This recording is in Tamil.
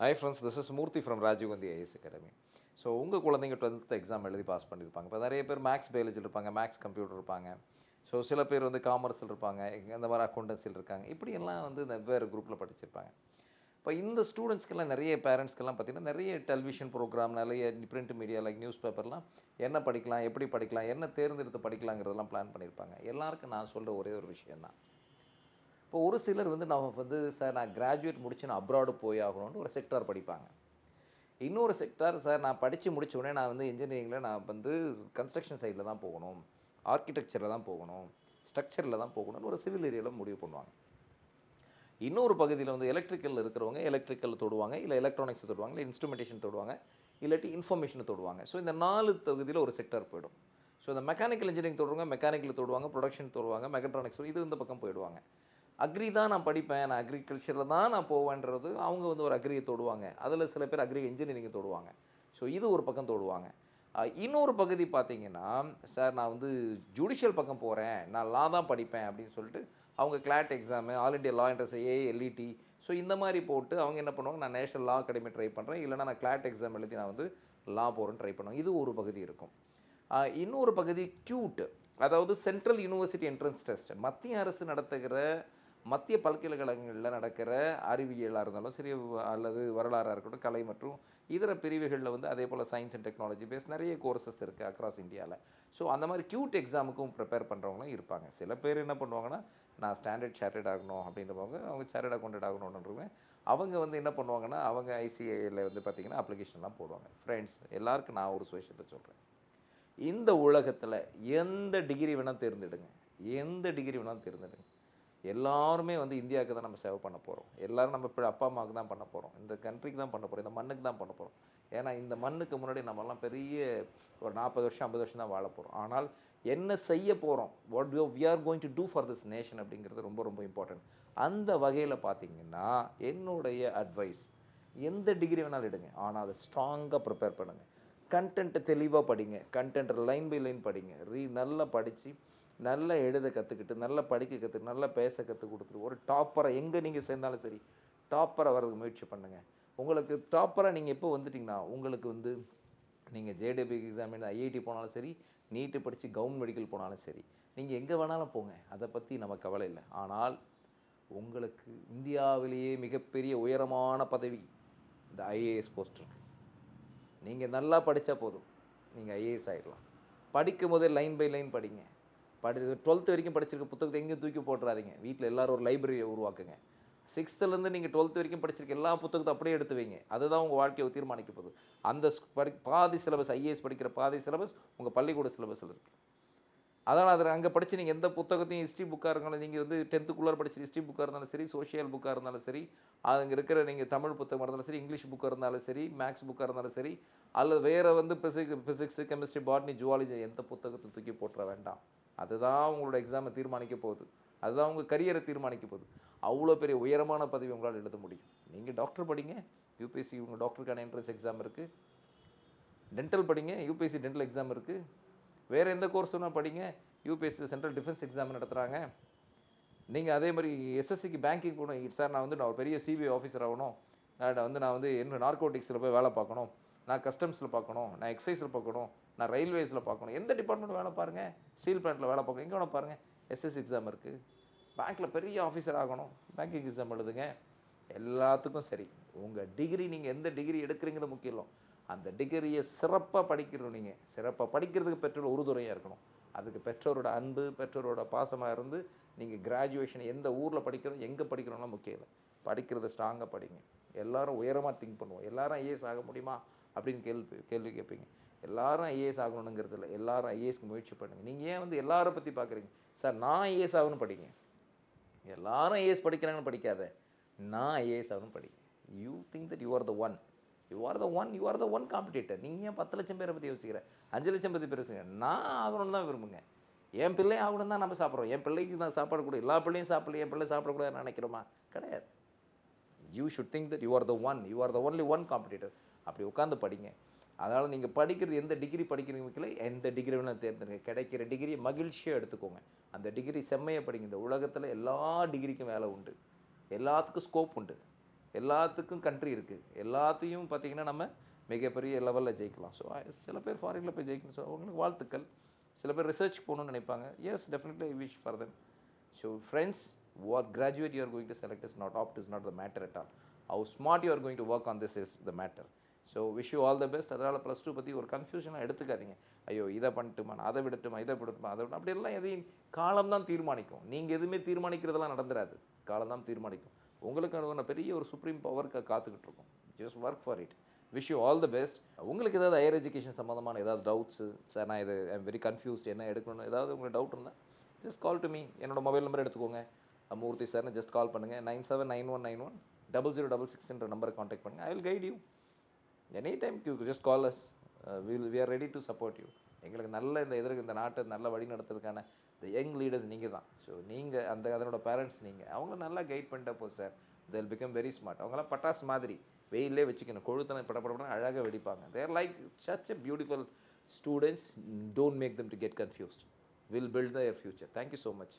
Hi friends, this is Murthy from Rajiv Gandhi IAS academy. So உங்கள் குழந்தைங்க 12th எக்ஸாம் எழுதி பாஸ் பண்ணியிருப்பாங்க. இப்போ நிறைய பேர் மேக்ஸ் பயாலஜியில் இருப்பாங்க, மேக்ஸ் கம்ப்யூட்டர் இருப்பாங்க. ஸோ சில பேர் வந்து காமர்ஸில் இருப்பாங்க, இந்த மாதிரி அக்கௌண்டன்சியில் இருக்காங்க. இப்படியெல்லாம் வந்து வெவ்வேறு குரூப்பில் படிச்சிருப்பாங்க. இப்போ இந்த ஸ்டூடெண்ட்ஸ்க்கெல்லாம் நிறைய பேரண்ட்ஸ்க்கெல்லாம் பார்த்திங்கன்னா நிறைய டெலிவிஷன் ப்ரோக்ராம், நிறைய பிரிண்ட் மீடியா லைக் நியூஸ் பேப்பர்லாம் என்ன படிக்கலாம், எப்படி படிக்கலாம், என்ன தேர்ந்தெடுத்து படிக்கலாங்கிறதெல்லாம் பிளான் பண்ணியிருப்பாங்க. எல்லாருக்கும் நான் சொல்கிற ஒரே ஒரு விஷயந்தான். இப்போ ஒரு சிலர் வந்து சார் நான் கிராஜுவேட் முடிச்சு நான் அப்ராடு போய் ஆகணும்னு ஒரு செக்டார் படிப்பாங்க. இன்னொரு செக்டார், சார் நான் படித்து முடிச்ச உடனே நான் வந்து இன்ஜினியரிங்கில் நான் வந்து கன்ஸ்ட்ரக்ஷன் சைடில் தான் போகணும், ஆர்கிடெக்சரில் தான் போகணும், ஸ்ட்ரக்சரில் தான் போகணும்னு ஒரு சிவில் ஏரியாவில் முடிவு பண்ணுவாங்க. இன்னொரு பகுதியில் வந்து எலக்ட்ரிக்கல் இருக்கிறவங்க எலக்ட்ரிக்கல் தொடுவாங்க, இல்லை எலக்ட்ரானிக்ஸ் தொடுவாங்க, இல்லை இன்ஸ்ட்ருமெண்டேஷன் தொடுவாங்க, இல்லாட்டி இன்ஃபர்மேஷனை தொடுவாங்க. ஸோ இந்த 4 தொகுதியில் ஒரு செக்டார் போயிடும். ஸோ இந்த மெக்கானிக்கல் இன்ஜினியரிங் தொடுவாங்க, மெக்கானிக்கல் தொடுவாங்க, ப்ரொடக்ஷன் தொடுவாங்க, மெக்கட்ரானிக்ஸ் இது இந்த பக்கம் போயிடுவாங்க. அக்ரி தான் நான் படிப்பேன், நான் அக்ரிகல்ச்சரில் தான் நான் போவேன்றது அவங்க வந்து ஒரு அக்ரியை தொடுவாங்க. அதில் சில பேர் அக்ரி இன்ஜினியரிங்கை தொடுவாங்க. ஸோ இது ஒரு பக்கம் தொடுவாங்க. இன்னொரு பகுதி பார்த்தீங்கன்னா, சார் நான் வந்து ஜுடிஷியல் பக்கம் போகிறேன், நான் லா தான் படிப்பேன் அப்படின்னு சொல்லிட்டு அவங்க CLAT exam, all India law entrance, LED, so இந்த மாதிரி போட்டு அவங்க என்ன பண்ணுவாங்க, நான் நேஷனல் லா அகாடமி ட்ரை பண்ணுறேன், இல்லைனா நான் கிளாட் எக்ஸாம் எழுதி நான் வந்து லா போகிறேன்னு ட்ரை பண்ணுவேன். இது ஒரு பகுதி இருக்கும். இன்னொரு பகுதி கியூட், அதாவது சென்ட்ரல் யூனிவர்சிட்டி என்ட்ரன்ஸ் டெஸ்ட், மத்திய அரசு நடத்துகிற மத்திய பல்கலைக்கழகங்களில் நடக்கிற அறிவியலாக இருந்தாலும் சரி, அல்லது வரலாறாக இருக்கட்டும், கலை மற்றும் இதர பிரிவுகளில் வந்து அதே போல் சயின்ஸ் அண்ட் டெக்னாலஜி பேஸ் நிறைய கோர்சஸ் இருக்குது அக்ராஸ் இந்தியாவில். ஸோ அந்த மாதிரி கியூட் எக்ஸாமுக்கும் ப்ரிப்பேர் பண்ணுறவங்களும் இருப்பாங்க. சில பேர் என்ன பண்ணுவாங்கன்னா, நான் ஸ்டாண்டர்ட் சார்ட்டர்ட் ஆகணும் அப்படின்றவங்க, அவங்க சார்ட்டர்ட் அக்கௌண்டட் ஆகணுன்றவங்க, அவங்க வந்து என்ன பண்ணுவாங்கன்னா, அவங்க ஐசிஐயில் வந்து பார்த்திங்கன்னா அப்ளிகேஷன்லாம் போடுவாங்க. ஃப்ரெண்ட்ஸ், எல்லாருக்கும் நான் ஒரு விஷயத்தை சொல்கிறேன். இந்த உலகத்தில் எந்த டிகிரி வேணால் தேர்ந்தெடுங்க, எந்த டிகிரி வேணாலும் தேர்ந்தெடுங்க. எல்லாருமே வந்து இந்தியாவுக்கு தான் நம்ம சேவை பண்ண போகிறோம். எல்லோரும் நம்ம இப்போ அப்பா அம்மாவுக்கு தான் பண்ண போகிறோம், இந்த கண்ட்ரிக்கு தான் பண்ண போகிறோம், இந்த மண்ணுக்கு தான் பண்ண போகிறோம். ஏன்னா இந்த மண்ணுக்கு முன்னாடி நம்மலாம் பெரிய ஒரு 40 வருஷம் 50 வருஷம் தான் வாழ போகிறோம். ஆனால் என்ன செய்ய போகிறோம், what we are going to do for this nation அப்படிங்கிறது ரொம்ப ரொம்ப இம்பார்ட்டன்ட். அந்த வகையில் பார்த்தீங்கன்னா என்னுடைய அட்வைஸ், எந்த டிகிரி வேணாலும் எடுங்க, ஆனால் அதை ஸ்ட்ராங்காக ப்ரிப்பேர் பண்ணுங்கள். கண்டென்ட்டை தெளிவாக படிங்க, கண்டென்ட்டை லைன் பை லைன் படிங்க, நல்லா படித்து நல்லா எழுத கற்றுக்கிட்டு, நல்லா படிக்க கற்றுக்கிட்டு, நல்லா பேச கற்றுக் கொடுத்துட்டு ஒரு டாப்பரை எங்கே நீங்கள் சேர்ந்தாலும் சரி டாப்பரை வர்றதுக்கு முயற்சி பண்ணுங்கள். உங்களுக்கு டாப்பராக நீங்கள் எப்போ வந்துட்டிங்கன்னா, உங்களுக்கு வந்து நீங்கள் ஜேடபிள்யூ எக்ஸாம் ஐஐடி போனாலும் சரி, நீட்டு படித்து கவர்மெண்ட் மெடிக்கல் போனாலும் சரி, நீங்கள் எங்கே வேணாலும் போங்க, அதை பற்றி நம்ம கவலை இல்லை. ஆனால் உங்களுக்கு இந்தியாவிலேயே மிகப்பெரிய உயரமான பதவி இந்த ஐஏஎஸ் போஸ்ட் இருக்குது. நீங்கள் நல்லா படித்தா போதும், நீங்கள் ஐஏஎஸ் ஆகிடலாம். படிக்கும் போதே லைன் பை லைன் படிங்க. 12th வரைக்கும் படிச்சிருக்க புத்தகத்தை எங்கேயும் தூக்கி போட்டுறாதீங்க. வீட்டில் எல்லோரும் ஒரு லைப்ரரியை உருவாக்குங்க. 6thலேருந்து நீங்கள் 12th வரைக்கும் படிச்சிருக்க எல்லா புத்தகத்தை அப்படியே எடுத்து வைங்க. அதுதான் உங்கள் வாழ்க்கையை தீர்மானிக்க போகுது. அந்த பாதி சிலபஸ், ஐஏஎஸ் படிக்கிற பாதி சிலபஸ் உங்கள் பள்ளிக்கூட சிலபஸில் இருக்குது. அதனால் அதில் அங்கே படித்து நீங்கள் எந்த புத்தகத்தையும் ஹிஸ்ட்ரி புக்காக இருந்தாலும், நீங்கள் வந்து 10th படிச்சு ஹிஸ்ட்ரி புக்காக இருந்தாலும் சரி, சோஷியல் புக்காக இருந்தாலும் சரி, அங்கே இருக்கிற நீங்கள் தமிழ் புத்தகமாக இருந்தாலும் சரி, இங்கிலீஷ் புக்காக இருந்தாலும் சரி, மேக்ஸ் புக்காக இருந்தாலும் சரி, அல்லது வேறு வந்து ஃபிசிக்ஸ், கெமிஸ்ட்ரி, பாட்னி, ஜுவாலஜி எந்த புத்தகத்தை தூக்கி போட்டுற வேண்டாம். அதுதான் உங்களோட எக்ஸாமை தீர்மானிக்க போகுது, அதுதான் உங்கள் கரியரை தீர்மானிக்க போகுது. அவ்வளோ பெரிய உயரமான பதவி உங்களால் எழுத முடியும். நீங்கள் டாக்டர் படிங்க, யூபிஎஸ்சி உங்கள் டாக்டருக்கான என்ட்ரன்ஸ் எக்ஸாம் இருக்குது. டென்டல் படிங்க, யூபிஎஸ்சி டென்டல் எக்ஸாம் இருக்குது. வேறு எந்த கோர்ஸ் வேணால் படிங்க, யூபிஎஸ்சி சென்ட்ரல் டிஃபென்ஸ் எக்ஸாம் நடத்துகிறாங்க. நீங்கள் அதே மாதிரி எஸ்எஸ்சிக்கு பேங்கிங் போகணும், சார் நான் ஒரு பெரிய சிபிஐ ஆஃபீஸர் ஆகணும், நான் வந்து என்ன நார்கோட்டிக்ஸில் போய் வேலை பார்க்கணும், நான் கஸ்டம்ஸில் பார்க்கணும், நான் எக்ஸைஸில் பார்க்கணும், நான் ரயில்வேஸில் பார்க்கணும், எந்த டிபார்ட்மெண்ட் வேலை பாருங்கள், ஸ்டீல் பிளான்ட்டில் வேலை பார்க்கணும், எங்கே வேணால் பாருங்கள், எஸ்எஸ்சி எக்ஸாம் இருக்குது. பேங்க்கில் பெரிய ஆஃபீஸர் ஆகணும், பேங்கிங் எக்ஸாம் எழுதுங்க. எல்லாத்துக்கும் சரி, உங்கள் டிகிரி நீங்கள் எந்த டிகிரி எடுக்கிறீங்கிறது முக்கியம் இல்லை, அந்த டிகிரியை சிறப்பாக படிக்கிறோம். நீங்கள் சிறப்பாக படிக்கிறதுக்கு பெற்றோர் உறுதுணையாக இருக்கணும். அதுக்கு பெற்றோரோட அன்பு, பெற்றோரோட பாசமாக இருந்து நீங்கள் கிராஜுவேஷன் எந்த ஊரில் படிக்கிறோம், எங்கே படிக்கிறோம்லாம் முக்கியம் இல்லை, படிக்கிறத ஸ்ட்ராங்காக படிங்க. எல்லோரும் உயரமாக திங்க் பண்ணுவோம். எல்லாரும் ஐஏஎஸ் ஆக முடியுமா அப்படின்னு கேள்வி கேட்பீங்க. எல்லாரும் ஐஏஎஸ் ஆகணுங்கிறது இல்லை, எல்லாரும் ஐஏஎஸ்க்கு முயற்சி பண்ணுங்கள். நீங்கள் ஏன் வந்து எல்லாரை பற்றி பார்க்குறீங்க, சார் நான் ஐஏஎஸ் ஆகணும்னு படிங்க. எல்லாரும் ஐஏஎஸ் படிக்கிறாங்கன்னு படிக்காத, நான் ஐஏஎஸ் ஆகணும்னு படிங்க. You think that you are the one, you are the one competitor. நீங்கள் ஏன் 10 லட்சம் பேரை பற்றி யோசிக்கிற, 5 லட்சம் பற்றி பேசுங்க. நான் ஆகணும்னு தான் விரும்புங்க. என் பிள்ளை ஆகணும் தான் நம்ம சாப்பிட்றோம். என் பிள்ளைக்கு தான் சாப்பாடு கூட, எல்லா பிள்ளையும் சாப்பிடல, என் பிள்ளை சாப்பிடக்கூடாதுன்னு நினைக்கிறோமா? கிடையாது. You should think that you are the one, you are the only one competitor. அப்படி உட்காந்து படிங்க. அதனால் நீங்கள் படிக்கிறது எந்த டிகிரி படிக்கிறீங்களோ எந்த டிகிரி வேணால் தேர்ந்தெடுங்க. கிடைக்கிற டிகிரியை மகிழ்ச்சியாக எடுத்துக்கோங்க. அந்த டிகிரி செம்மையை படிங்க. இந்த உலகத்தில் எல்லா டிகிரிக்கும் வேலை உண்டு, எல்லாத்துக்கும் ஸ்கோப் உண்டு. எல்லாத்துக்கும் கண்ட்ரி இருக்குது, எல்லாத்தையும் பார்த்தீங்கன்னா நம்ம மிகப்பெரிய லெவலில் ஜெயிக்கலாம். ஸோ சில பேர் ஃபாரினில் போய் ஜெயிக்கணும். ஸோ அவங்களுக்கு வாழ்த்துக்கள். சில பேர் ரிசர்ச் போகணும்னு நினைப்பாங்க. Yes, definitely I wish for them. So friends, what graduate you are going to select is not opt is not the matter at all. How smart you are going to work on this is the matter. So wish you all the best. அதனால் ப்ளஸ் டூ பற்றி ஒரு கன்ஃபியூஷனாக எடுத்துக்காதீங்க. ஐயோ இதை பண்ணிட்டுமா, அதை விடட்டுமா, இதை விடட்டுமா, அதை விட அப்படியெல்லாம் எதையும் காலம் தான் தீர்மானிக்கும். நீங்கள் எதுவுமே தீர்மானிக்கிறதெல்லாம் நடந்துராது, காலம் தான் தீர்மானிக்கும். உங்களுக்கு பெரிய ஒரு சுப்ரீம் பவருக்கு காத்துக்கிட்டு இருக்கும். Just work for it. Wish you all the best. உங்களுக்கு ஏதாவது ஹையர் எஜுகேஷன் சம்மந்தமான ஏதாவது டவுட்ஸு, சார் நான் இது ஐம் வெரி கன்ஃபியூஸ்ட், என்ன எடுக்கணும், ஏதாவது உங்களுக்கு டவுட் இருந்தால் ஜஸ்ட் கால் டு மீ. என்னோட மொபைல் நம்பர் எடுத்துக்கோங்க, மூர்த்தி சார்னு ஜஸ்ட் கால் பண்ணுங்கள். 9791910066 நம்பரை காண்டாக்ட் பண்ணுங்கள். I will guide you any time. You just call us. We are ready to support you. எங்களுக்கு நல்ல இந்த நாட்டை நல்ல வழி நடத்துறதுக்கான இந்த யங் லீடர்ஸ் நீங்கள் தான். ஸோ நீங்கள் அதனோட பேரண்ட்ஸ் நீங்கள். அவங்கள நல்லா கைட் பண்ணிட்டா போதும் sir. they'll become very smart. அவங்களாம் பட்டாசு மாதிரி வெயிலே வச்சுக்கணும், கொழுத்தனை படப்படப்பட அழகாக வெடிப்பாங்க. தேர் like such a beautiful students. Don't make them to get confused. We'll build their future. Thank you so much.